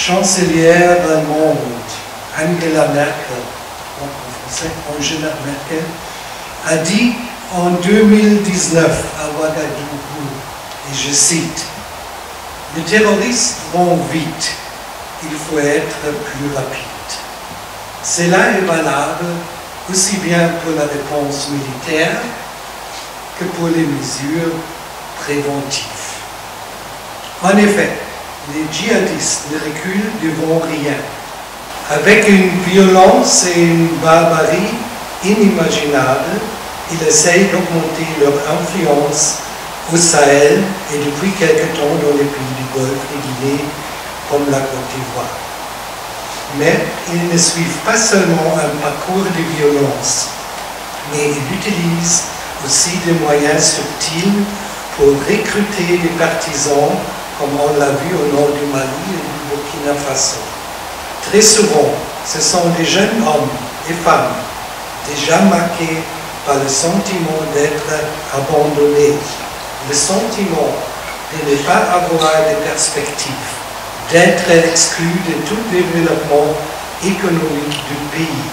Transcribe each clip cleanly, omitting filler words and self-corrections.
chancelière allemande, Angela Merkel, en français, Angela Merkel, a dit en 2019 à Ouagadougou, et je cite, « Les terroristes vont vite, il faut être plus rapide. » Cela est valable aussi bien pour la réponse militaire que pour les mesures préventives. En effet, les djihadistes ne reculent devant rien. Avec une violence et une barbarie inimaginables, ils essayent d'augmenter leur influence au Sahel et depuis quelque temps dans les pays du Golfe et Guinée comme la Côte d'Ivoire. Mais ils ne suivent pas seulement un parcours de violence, mais ils utilisent aussi des moyens subtils pour recruter des partisans, comme on l'a vu au nord du Mali et du Burkina Faso. Très souvent, ce sont des jeunes hommes et femmes déjà marqués par le sentiment d'être abandonnés, le sentiment de ne pas avoir de perspective, d'être exclus de tout développement économique du pays.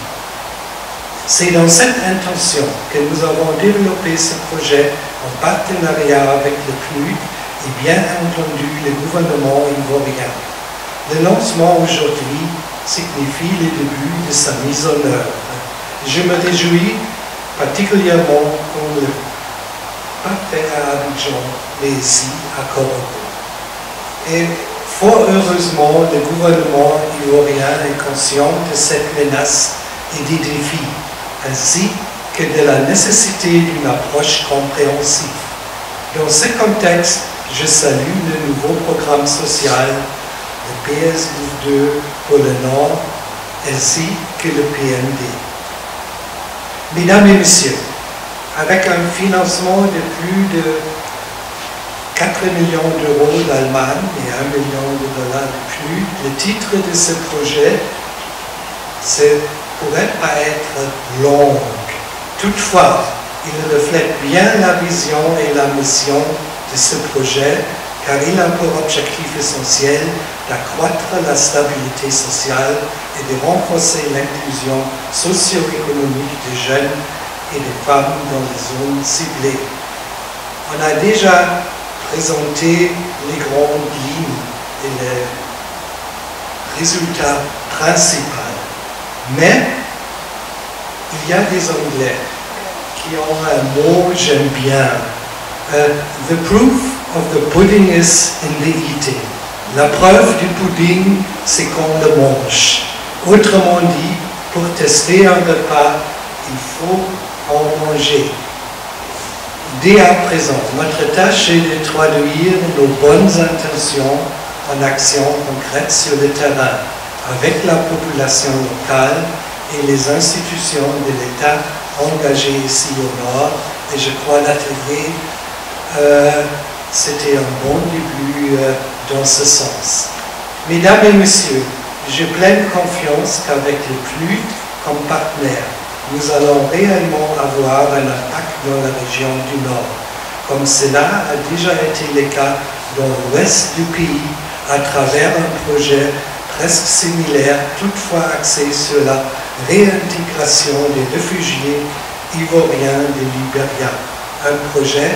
C'est dans cette intention que nous avons développé ce projet en partenariat avec le PNUD et bien entendu le gouvernement ivoirien. Le lancement aujourd'hui signifie le début de sa mise en œuvre. Je me réjouis particulièrement qu'on ne pas fait à Abidjan, mais ici à Korogo. Et fort heureusement, le gouvernement ivoirien est conscient de cette menace et des défis, ainsi que de la nécessité d'une approche compréhensive. Dans ce contexte, je salue le nouveau programme social, le PSU2 pour le Nord, ainsi que le PND. Mesdames et messieurs, avec un financement de plus de 4 millions d'euros d'Allemagne et 1 million de dollars de plus, le titre de ce projet pourrait pas être long. Toutefois, il reflète bien la vision et la mission de ce projet, car il a pour objectif essentiel d'accroître la stabilité sociale et de renforcer l'inclusion socio-économique des jeunes et des femmes dans les zones ciblées. On a déjà présenté les grandes lignes et les résultats principaux, mais il y a des Anglais qui ont un mot que j'aime bien. The proof of the pudding is in the eating. La preuve du pudding, c'est qu'on le mange. Autrement dit, pour tester un repas, il faut en manger. Dès à présent, notre tâche est de traduire nos bonnes intentions en actions concrètes sur le terrain, avec la population locale et les institutions de l'État engagées ici au Nord. Et je crois l'atelier, c'était un bon début dans ce sens. Mesdames et messieurs, j'ai pleine confiance qu'avec le PNUD comme partenaire, nous allons réellement avoir un impact dans la région du Nord, comme cela a déjà été le cas dans l'ouest du pays, à travers un projet presque similaire, toutefois axé sur la réintégration des réfugiés ivoiriens de Libéria. Un projet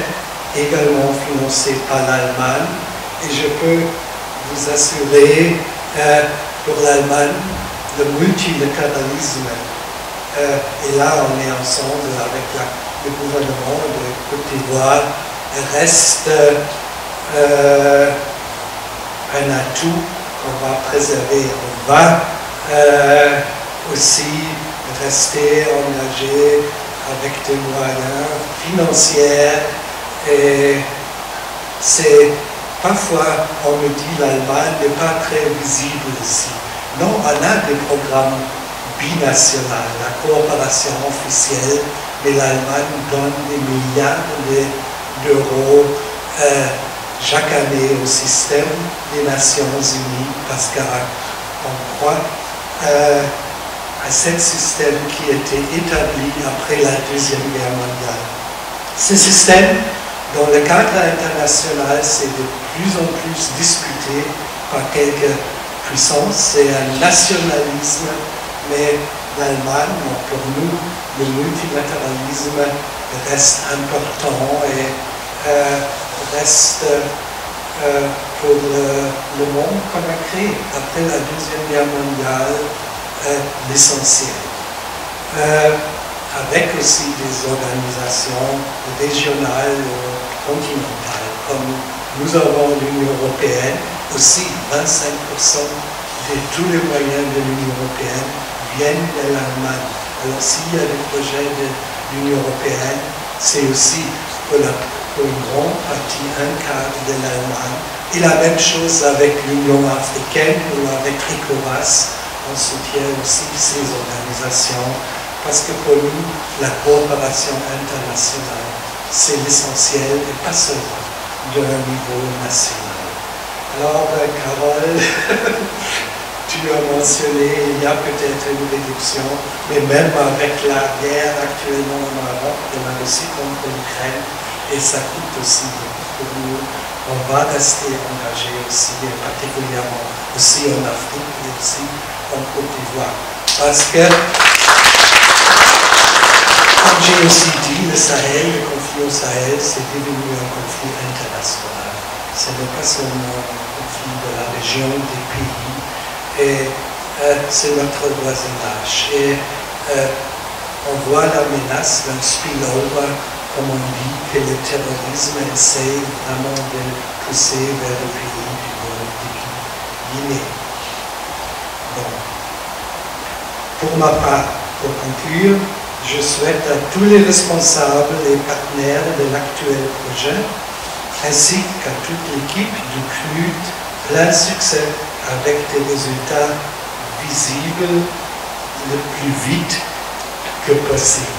également financé par l'Allemagne, et je peux vous assurer, pour l'Allemagne, le multilatéralisme, et là on est ensemble avec le gouvernement de Côte d'Ivoire, reste un atout qu'on va préserver. On va aussi rester engagé avec des moyens financiers, et c'est parfois on me dit l'Allemagne n'est pas très visible ici. Non, on a des programmes binationaux, la coopération officielle, mais l'Allemagne donne des milliards d'euros chaque année au système des Nations Unies, parce qu'on croit à ce système qui a été établi après la Deuxième Guerre mondiale. Ce système, dans le cadre international, c'est de plus en plus discuté par quelques puissance, c'est un nationalisme, mais l'Allemagne, pour nous, le multilatéralisme reste important et reste pour le monde qu'on a créé après la Deuxième Guerre mondiale l'essentiel. Avec aussi des organisations régionales ou continentales, comme nous avons l'Union européenne, aussi 25% de tous les moyens de l'Union européenne viennent de l'Allemagne. Alors s'il y a des projets de l'Union européenne, c'est aussi pour une grande partie un cadre de l'Allemagne. Et la même chose avec l'Union africaine ou avec ECOWAS, on soutient aussi ces organisations parce que pour nous, la coopération internationale, c'est l'essentiel et pas seulement d'un niveau national. Alors, Carole, tu as mentionné, il y a peut-être une réduction, mais même avec la guerre actuellement au Maroc, de la Russie contre l'Ukraine, et ça coûte aussi beaucoup pour nous. On va rester engagé aussi, et particulièrement aussi en Afrique et aussi en Côte d'Ivoire. Parce que, comme j'ai aussi dit, le Sahel, le conflit au Sahel, c'est devenu un conflit international. Ce n'est pas seulement un conflit de la région, des pays, et c'est notre voisinage. Et on voit la menace d'un spillover, comme on dit, que le terrorisme essaie vraiment de pousser vers le pays du Golfe de Guinée. Bon. Pour ma part, pour conclure, je souhaite à tous les responsables et partenaires de l'actuel projet, ainsi qu'à toute l'équipe du CNUT, plein succès avec des résultats visibles le plus vite que possible.